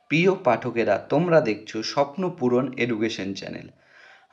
প্রিয় পাঠকেরা, তোমরা দেখছো স্বপ্ন পূরণ এডুকেশন চ্যানেল।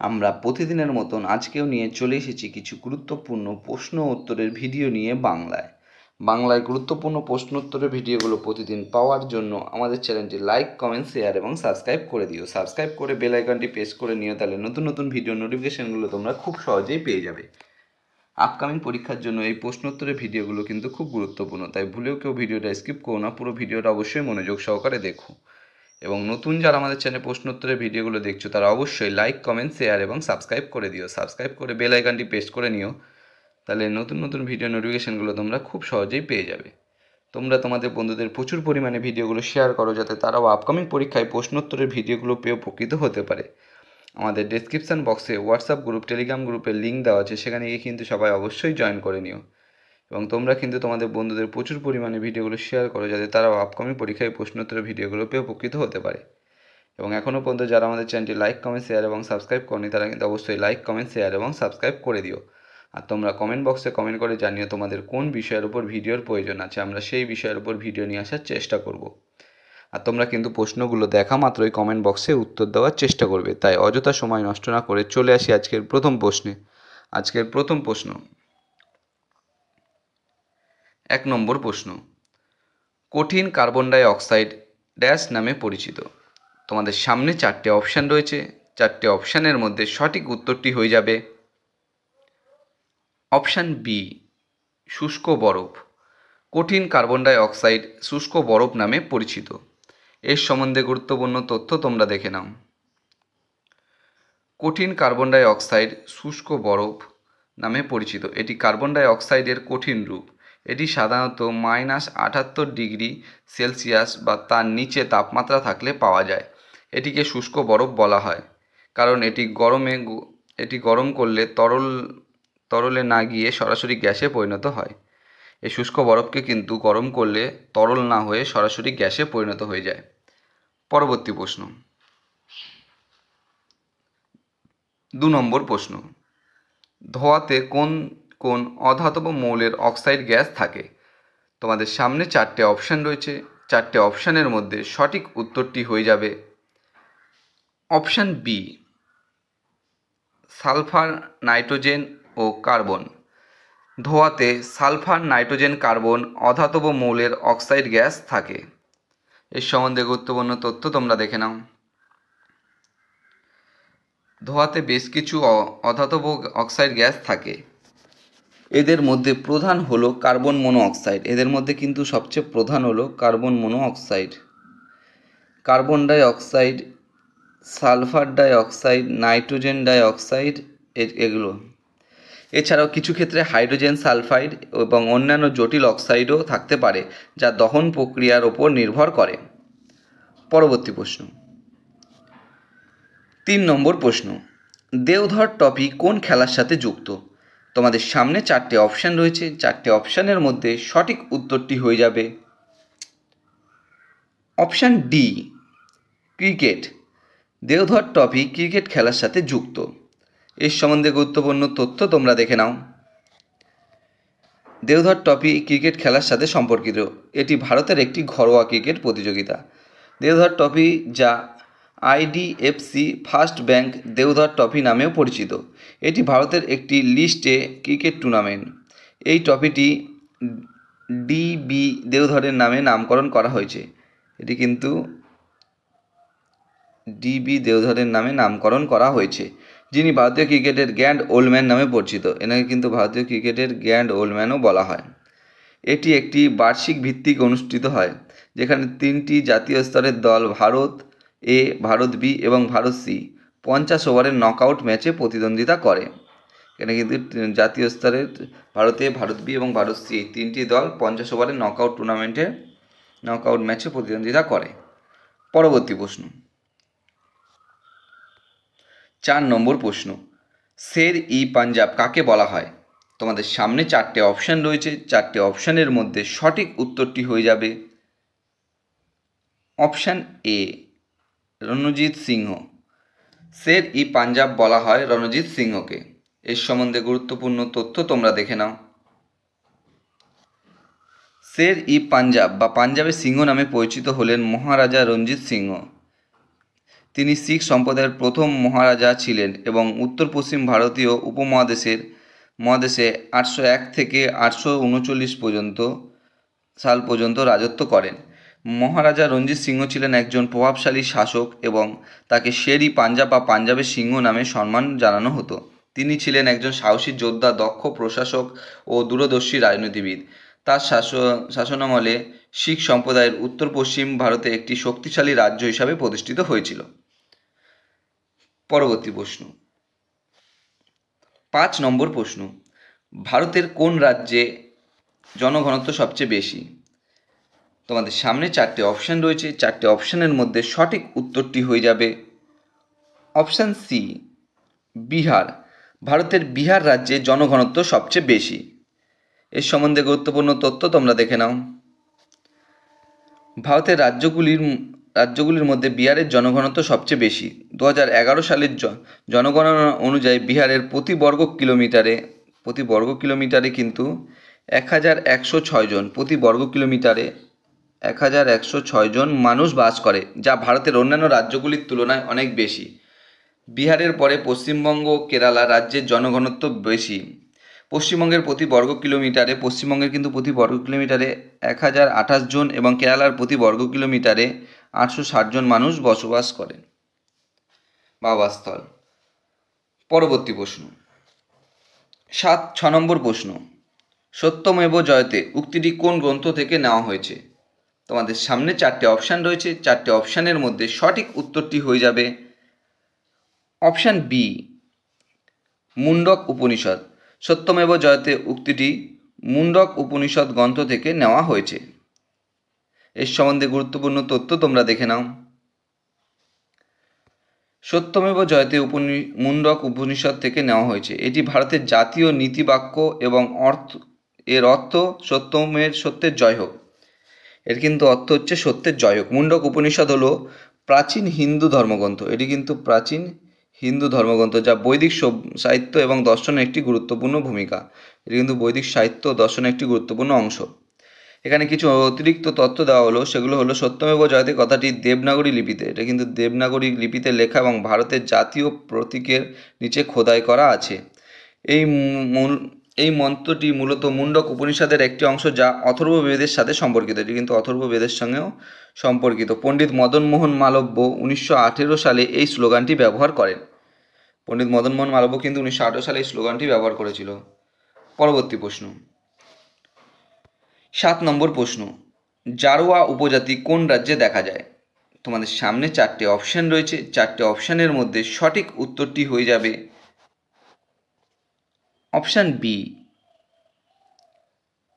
আমরা প্রতিদিনের মতন আজকেও নিয়ে চলে এসেছি কিছু গুরুত্বপূর্ণ প্রশ্ন উত্তরের ভিডিও নিয়ে বাংলায় গুরুত্বপূর্ণ প্রশ্ন উত্তরের ভিডিওগুলো প্রতিদিন পাওয়ার জন্য আমাদের চ্যানেলটি লাইক, কমেন্ট, শেয়ার এবং সাবস্ক্রাইব করে দিও। সাবস্ক্রাইব করে বেল আইকনটি প্রেস করে নিও, তাহলে নতুন নতুন ভিডিও নোটিফিকেশনগুলো তোমরা খুব সহজেই পেয়ে যাবে। আপকামিং পরীক্ষার জন্য এই প্রশ্নোত্তরের ভিডিওগুলো কিন্তু খুব গুরুত্বপূর্ণ, তাই ভুলেও কেউ ভিডিওটা স্কিপ করো না, পুরো ভিডিওটা অবশ্যই মনোযোগ সহকারে দেখো। এবং নতুন যারা আমাদের চ্যানেলে প্রশ্নোত্তরের ভিডিওগুলো দেখছো তারা অবশ্যই লাইক, কমেন্ট, শেয়ার এবং সাবস্ক্রাইব করে দিও। সাবস্ক্রাইব করে বেল আইকনটি প্রেস করে নিও, তাহলে নতুন নতুন ভিডিও নোটিফিকেশনগুলো তোমরা খুব সহজেই পেয়ে যাবে। তোমরা তোমাদের বন্ধুদের প্রচুর পরিমাণে ভিডিওগুলো শেয়ার করো, যাতে তারাও আপকামিং পরীক্ষায় প্রশ্নোত্তরের ভিডিওগুলো পেয়ে উপকৃত হতে পারে। আমাদের ডেসক্রিপশান বক্সে হোয়াটসঅ্যাপ গ্রুপ, টেলিগ্রাম গ্রুপের লিঙ্ক দেওয়া আছে, সেখানে গিয়ে কিন্তু সবাই অবশ্যই জয়েন করে নিও। এবং তোমরা কিন্তু তোমাদের বন্ধুদের প্রচুর পরিমাণে ভিডিওগুলো শেয়ার করো, যাতে তারাও আপকামিং পরীক্ষায় প্রশ্নোত্তরের ভিডিওগুলো পেয়ে উপকৃত হতে পারে। এবং এখনও পর্যন্ত যারা আমাদের চ্যানেলটি লাইক, কমেন্ট, শেয়ার এবং সাবস্ক্রাইব করনি, তারা কিন্তু অবশ্যই লাইক, কমেন্ট, শেয়ার এবং সাবস্ক্রাইব করে দিও। আর তোমরা কমেন্ট বক্সে কমেন্ট করে জানিও তোমাদের কোন বিষয়ের উপর ভিডিওর প্রয়োজন আছে, আমরা সেই বিষয়ের উপর ভিডিও নিয়ে আসার চেষ্টা করব। আর তোমরা কিন্তু প্রশ্নগুলো দেখা মাত্রই কমেন্ট বক্সে উত্তর দেওয়ার চেষ্টা করবে, তাই অযথা সময় নষ্ট না করে চলে আসি আজকের প্রথম প্রশ্নে। আজকের প্রথম প্রশ্ন, 1 নম্বর প্রশ্ন, কঠিন কার্বন ডাই অক্সাইড ড্যাশ নামে পরিচিত। তোমাদের সামনে 4টে অপশান রয়েছে, 4টে অপশানের মধ্যে সঠিক উত্তরটি হয়ে যাবে অপশান বি, শুষ্ক বরফ। কঠিন কার্বন ডাই অক্সাইড শুষ্ক বরফ নামে পরিচিত। এর সম্বন্ধে গুরুত্বপূর্ণ তথ্য তোমরা দেখে নাও। কঠিন কার্বন ডাই অক্সাইড শুষ্ক বরফ নামে পরিচিত। এটি কার্বন ডাই অক্সাইডের কঠিন রূপ। এটি সাধারণত -78 ডিগ্রি সেলসিয়াস বা তার নিচে তাপমাত্রা থাকলে পাওয়া যায়। এটিকে শুষ্ক বরফ বলা হয়, কারণ এটি গরম করলে তরলে না গিয়ে সরাসরি গ্যাসে পরিণত হয়। এই শুষ্ক বরফকে কিন্তু গরম করলে তরল না হয়ে সরাসরি গ্যাসে পরিণত হয়ে যায়। পরবর্তী প্রশ্ন, 2 নম্বর প্রশ্ন, ধোঁয়াতে কোন কোন অধাতব মৌলের অক্সাইড গ্যাস থাকে? তোমাদের সামনে 4টে অপশান রয়েছে, 4টে অপশানের মধ্যে সঠিক উত্তরটি হয়ে যাবে অপশান বি, সালফার, নাইট্রোজেন ও কার্বন। ধোঁয়াতে সালফার, নাইট্রোজেন, কার্বন অধাতব মৌলের অক্সাইড গ্যাস থাকে। এর সম্বন্ধে গুরুত্বপূর্ণ তথ্য তোমরা দেখে নাও। ধোঁয়াতে বেশ কিছু অধাতব অক্সাইড গ্যাস থাকে। এদের মধ্যে প্রধান হলো কার্বন মনো অক্সাইড। এদের মধ্যে কিন্তু সবচেয়ে প্রধান হলো কার্বন মনো oxide. Carbon die oxide, sulphur die oxide, nitrogen die oxide, এগুলো। এছাড়াও কিছু ক্ষেত্রে হাইড্রোজেন সালফাইড এবং অন্যান্য জটিল অক্সাইডও থাকতে পারে, যা দহন প্রক্রিয়ার ওপর নির্ভর করে। পরবর্তী প্রশ্ন, 3 নম্বর প্রশ্ন, দেওধর ট্রফি কোন খেলার সাথে যুক্ত? তোমাদের সামনে 4টে অপশান রয়েছে, 4টে অপশানের মধ্যে সঠিক উত্তরটি হয়ে যাবে option D, cricket. Deodhar trophy cricket খেলার সাথে যুক্ত। এর সম্বন্ধে গুরুত্বপূর্ণ তথ্য তোমরা দেখে নাও। দেওধর ট্রফি ক্রিকেট খেলার সাথে সম্পর্কিত। এটি ভারতের একটি ঘরোয়া ক্রিকেট প্রতিযোগিতা। দেওধর ট্রফি, যা IDFC first bank Deodhar trophy নামেও পরিচিত, এটি ভারতের একটি লিস্টে ক্রিকেট টুর্নামেন্ট। এই ট্রফিটি DB দেওধরের নামে নামকরণ করা হয়েছে। এটি কিন্তু DB দেওধরের নামে নামকরণ করা হয়েছে, যিনি ভারতীয় ক্রিকেটের গ্র্যান্ড ওল্ডম্যান নামে পরিচিত। এনাকে কিন্তু ভারতীয় ক্রিকেটের গ্র্যান্ড ওল্ডম্যানও বলা হয়। এটি একটি বার্ষিক ভিত্তিক অনুষ্ঠিত হয়, যেখানে 3টি জাতীয় স্তরের দল ভারত এ, ভারত বি এবং ভারত সি 50 ওভারের নকআউট ম্যাচে প্রতিদ্বন্দ্বিতা করে। এখানে কিন্তু জাতীয় স্তরের ভারতে, ভারত বি এবং ভারত সি, এই 3টি দল 50 ওভারের নকআউট ম্যাচে প্রতিদ্বন্দ্বিতা করে। পরবর্তী প্রশ্ন, 4 নম্বর প্রশ্ন, শের-ই-পাঞ্জাব কাকে বলা হয়? তোমাদের সামনে 4টে অপশান রয়েছে, 4টে অপশানের মধ্যে সঠিক উত্তরটি হয়ে যাবে অপশান এ, রণজিৎ সিংহ। শের-ই-পাঞ্জাব বলা হয় রণজিৎ সিংহকে। এর সম্বন্ধে গুরুত্বপূর্ণ তথ্য তোমরা দেখে নাও। শের ই পাঞ্জাব বা পাঞ্জাবের সিংহ নামে পরিচিত হলেন মহারাজা রঞ্জিত সিংহ। তিনি শিখ সম্প্রদায়ের প্রথম মহারাজা ছিলেন এবং উত্তর পশ্চিম ভারতীয় মহাদেশে 801 থেকে 839 সাল পর্যন্ত রাজত্ব করেন। মহারাজা রঞ্জিত সিংহ ছিলেন একজন প্রভাবশালী শাসক এবং তাকে শের ই পাঞ্জাব বা পাঞ্জাবের সিংহ নামে সম্মান জানানো হতো। তিনি ছিলেন একজন সাহসী যোদ্ধা, দক্ষ প্রশাসক ও দূরদর্শী রাজনীতিবিদ। তার শাসনামলে শিখ সম্প্রদায়ের উত্তর পশ্চিম ভারতে একটি শক্তিশালী রাজ্য হিসাবে প্রতিষ্ঠিত হয়েছিল। পরবর্তী প্রশ্ন, 5 নম্বর প্রশ্ন, ভারতের কোন রাজ্যে জনঘনত্ব সবচেয়ে বেশি? তোমাদের সামনে 4টে অপশান রয়েছে। 4টে অপশানের মধ্যে সঠিক উত্তরটি হয়ে যাবে অপশান সি, বিহার। ভারতের বিহার রাজ্যে জনঘনত্ব সবচেয়ে বেশি। এর সম্বন্ধে গুরুত্বপূর্ণ তথ্য তোমরা দেখে নাও। ভারতের রাজ্যগুলির মধ্যে বিহারের জনঘনত্ব সবচেয়ে বেশি। 2011 সালের জনগণনা অনুযায়ী বিহারের প্রতি বর্গ কিলোমিটারে কিন্তু 1106 জন, প্রতি বর্গ কিলোমিটারে 1106 জন মানুষ বাস করে, যা ভারতের অন্যান্য রাজ্যগুলির তুলনায় অনেক বেশি। বিহারের পরে পশ্চিমবঙ্গ ও কেরালা রাজ্যের জনঘনত্ব বেশি। পশ্চিমবঙ্গের প্রতি বর্গ কিলোমিটারে 1028 জন এবং কেরালার প্রতি বর্গ কিলোমিটারে 860 জন মানুষ বসবাস করেন বা আবাসস্থল। পরবর্তী প্রশ্ন, 6 নম্বর প্রশ্ন, সত্যমেব জয়তে উক্তিটি কোন গ্রন্থ থেকে নেওয়া হয়েছে? তোমাদের সামনে 4টে অপশান রয়েছে। 4টে অপশানের মধ্যে সঠিক উত্তরটি হয়ে যাবে অপশান বি, মুন্ডক উপনিষদ। সত্যমেব জয়তে উক্তিটি মুন্ডক উপনিষদ গ্রন্থ থেকে নেওয়া হয়েছে। এর সম্বন্ধে গুরুত্বপূর্ণ তথ্য তোমরা দেখে নাও। সত্যমেব জয়তে মুন্ডক উপনিষদ থেকে নেওয়া হয়েছে। এটি ভারতের জাতীয় নীতিবাক্য এবং এর অর্থ সত্যের জয় হোক। এর কিন্তু অর্থ হচ্ছে সত্যের জয় হোক। মুন্ডক উপনিষদ হলো প্রাচীন হিন্দু ধর্মগ্রন্থ। এটি কিন্তু প্রাচীন হিন্দু ধর্মগ্রন্থ, যা বৈদিক সাহিত্য এবং দর্শনের একটি গুরুত্বপূর্ণ ভূমিকা। এটি কিন্তু বৈদিক সাহিত্য ও দর্শনের একটি গুরুত্বপূর্ণ অংশ। এখানে কিছু অতিরিক্ত তথ্য দেওয়া হলো, সেগুলো হলো সত্যমেব জয়তে কথাটি দেবনাগরী লিপিতে, এটা কিন্তু দেবনাগরী লিপিতে লেখা এবং ভারতের জাতীয় প্রতীকের নিচে খোদাই করা আছে। এই মন্ত্রটি মূলত মুন্ডক উপনিষদের একটি অংশ, যা অথর্ববেদের সাথে সম্পর্কিত। এটি কিন্তু অথর্ববেদের সঙ্গেও সম্পর্কিত। পণ্ডিত মদন মোহন মালব্য 1918 সালে এই স্লোগানটি ব্যবহার করেন। পণ্ডিত মদন মোহন মালব্য কিন্তু 1918 সালে এই স্লোগানটি ব্যবহার করেছিল। পরবর্তী প্রশ্ন, 7 নম্বর প্রশ্ন, জারোয়া উপজাতি কোন রাজ্যে দেখা যায়? তোমাদের সামনে 4টে অপশান রয়েছে। 4টে অপশানের মধ্যে সঠিক উত্তরটি হয়ে যাবে option B,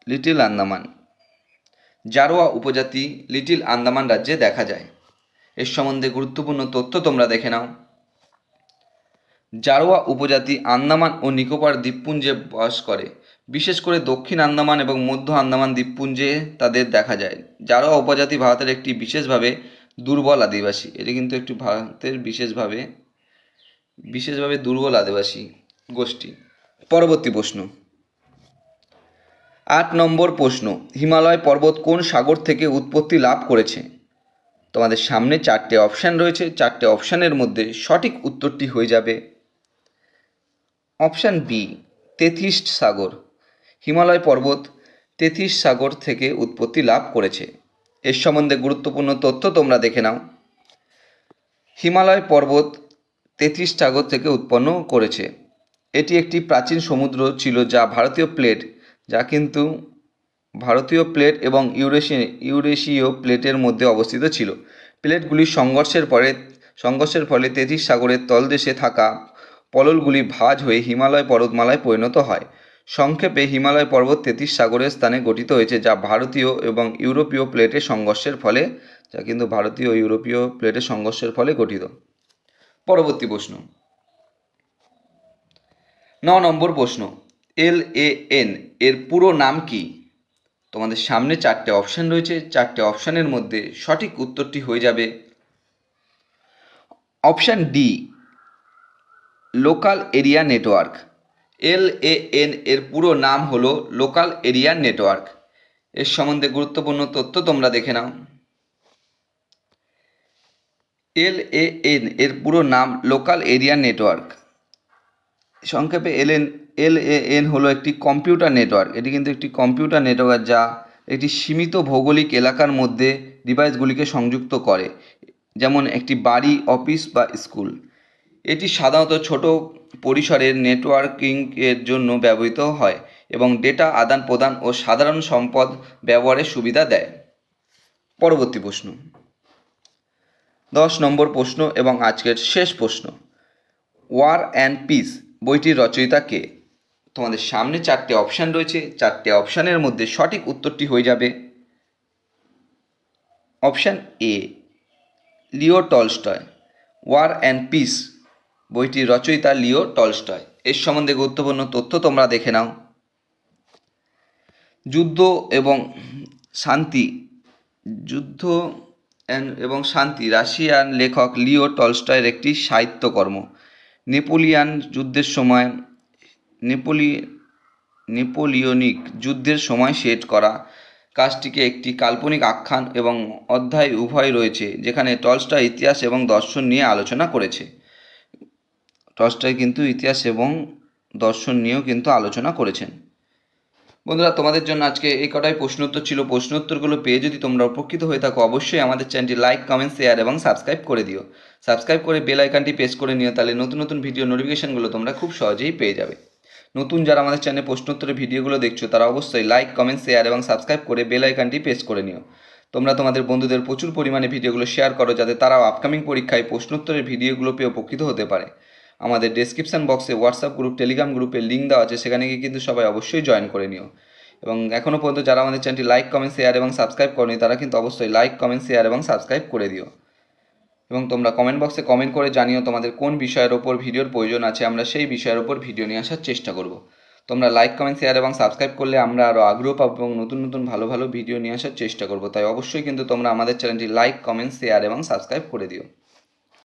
little Andaman. Jarawa উপজাতি লিটল আন্দামান রাজ্যে দেখা যায়। এর সম্বন্ধে গুরুত্বপূর্ণ তথ্য তোমরা দেখে নাও। জারোয়া উপজাতি আন্দামান ও নিকোবর দ্বীপপুঞ্জে বাস করে। বিশেষ করে দক্ষিণ আন্দামান এবং মধ্য আন্দামান দ্বীপপুঞ্জে তাদের দেখা যায়। জারোয়া উপজাতি ভারতের একটি বিশেষভাবে দুর্বল আদিবাসী। এটি কিন্তু একটি ভারতের বিশেষভাবে দুর্বল আদিবাসী গোষ্ঠী। পরবর্তী প্রশ্ন, 8 নম্বর প্রশ্ন, হিমালয় পর্বত কোন সাগর থেকে উৎপত্তি লাভ করেছে? তোমাদের সামনে 4টে অপশান রয়েছে। 4টে অপশানের মধ্যে সঠিক উত্তরটি হয়ে যাবে অপশান বি, তেথিস সাগর। হিমালয় পর্বত তেথিস সাগর থেকে উৎপত্তি লাভ করেছে। এর সম্বন্ধে গুরুত্বপূর্ণ তথ্য তোমরা দেখে নাও। হিমালয় পর্বত তেথিস সাগর থেকে উৎপন্ন করেছে। এটি একটি প্রাচীন সমুদ্র ছিল, যা ভারতীয় প্লেট এবং ইউরেশীয় প্লেটের মধ্যে অবস্থিত ছিল। প্লেটগুলির সংঘর্ষের ফলে তেথিস সাগরের তলদেশে থাকা পললগুলি ভাঁজ হয়ে হিমালয় পর্বতমালায় পরিণত হয়। সংক্ষেপে, হিমালয় পর্বত তেথিস সাগরের স্থানে গঠিত হয়েছে, যা ভারতীয় এবং ইউরোপীয় প্লেটের সংঘর্ষের ফলে গঠিত। পরবর্তী প্রশ্ন, 9 নম্বর প্রশ্ন, LAN এর পুরো নাম কি? তোমাদের সামনে 4টে অপশান রয়েছে। 4টে অপশানের মধ্যে সঠিক উত্তরটি হয়ে যাবে option D, local area network. LAN এর পুরো নাম হলো লোকাল এরিয়া নেটওয়ার্ক। এর সম্বন্ধে গুরুত্বপূর্ণ তথ্য তোমরা দেখে নাও। LAN এর পুরো নাম লোকাল এরিয়া নেটওয়ার্ক। সংক্ষেপে LAN হলো একটি কম্পিউটার নেটওয়ার্ক। এটি কিন্তু একটি কম্পিউটার নেটওয়ার্ক যা একটি সীমিত ভৌগোলিক এলাকার মধ্যে ডিভাইসগুলিকে সংযুক্ত করে, যেমন একটি বাড়ি, অফিস বা স্কুল। এটি সাধারণত ছোট পরিসরের নেটওয়ার্কিং এর জন্য ব্যবহৃত হয় এবং ডেটা আদান প্রদান ও সাধারণ সম্পদ ব্যবহারের সুবিধা দেয়। পরবর্তী প্রশ্ন, 10 নম্বর প্রশ্ন এবং আজকের শেষ প্রশ্ন। ওয়ার অ্যান্ড পিস বইটির রচয়িতা কে? তোমাদের সামনে 4টে অপশান রয়েছে। 4টে অপশানের মধ্যে সঠিক উত্তরটি হয়ে যাবে option A, Leo Tolstoy. War and peace বইটির রচয়িতা লিও টলস্টয়। এর সম্বন্ধে গুরুত্বপূর্ণ তথ্য তোমরা দেখে নাও। যুদ্ধ এবং শান্তি রাশিয়ান লেখক লিও টলস্টয়ের একটি সাহিত্যকর্ম। নেপোলিয়নিক যুদ্ধের সময় সেট করা কাজটিকে একটি কাল্পনিক আখ্যান এবং অধ্যায় উভয় রয়েছে, যেখানে টলস্টয় ইতিহাস এবং দর্শন নিয়ে আলোচনা করেছে। টলস্টয় কিন্তু ইতিহাস এবং দর্শন নিয়েও কিন্তু আলোচনা করেছেন। বন্ধুরা, তোমাদের জন্য আজকে এই কটাই প্রশ্নোত্তর ছিল। প্রশ্নোত্তরগুলো পেয়ে যদি তোমরা উপকৃত হয়ে থাকো, অবশ্যই আমাদের চ্যানেলটি লাইক, কমেন্ট, শেয়ার এবং সাবস্ক্রাইব করে দিও। সাবস্ক্রাইব করে বেল আইকনটি প্রেস করে নিও, তাহলে নতুন নতুন ভিডিও নোটিফিকেশনগুলো তোমরা খুব সহজেই পেয়ে যাবে। নতুন যারা আমাদের চ্যানেলে প্রশ্নোত্তরের ভিডিওগুলো দেখছো, তারা অবশ্যই লাইক, কমেন্ট, শেয়ার এবং সাবস্ক্রাইব করে বেল আইকনটি প্রেস করে নিও। তোমরা তোমাদের বন্ধুদের প্রচুর পরিমাণে ভিডিওগুলো শেয়ার করো, যাতে তারাও আপকামিং পরীক্ষায় প্রশ্নোত্তরের ভিডিওগুলো পেয়ে উপকৃত হতে পারে। আমাদের ডেসক্রিপশন বক্সে হোয়াটসঅ্যাপ গ্রুপ, টেলিগ্রাম গ্রুপের লিঙ্ক দেওয়া আছে, সেখানে গিয়ে কিন্তু সবাই অবশ্যই জয়েন করে নিও। এবং এখনও পর্যন্ত যারা আমাদের চ্যানেলটি লাইক, কমেন্ট, শেয়ার এবং সাবস্ক্রাইব করনি, তারা কিন্তু অবশ্যই লাইক, কমেন্ট, শেয়ার এবং সাবস্ক্রাইব করে দিও। এবং তোমরা কমেন্ট বক্সে কমেন্ট করে জানিও তোমাদের কোন বিষয়ের ওপর ভিডিওর প্রয়োজন আছে, আমরা সেই বিষয়ের ওপর ভিডিও নিয়ে আসার চেষ্টা করব। তোমরা লাইক, কমেন্ট, শেয়ার এবং সাবস্ক্রাইব করলে আমরা আরও আগ্রহ পাবো এবং নতুন নতুন ভালো ভালো ভিডিও নিয়ে আসার চেষ্টা করব। তাই অবশ্যই কিন্তু তোমরা আমাদের চ্যানেলটি লাইক, কমেন্ট, শেয়ার এবং সাবস্ক্রাইব করে দিও।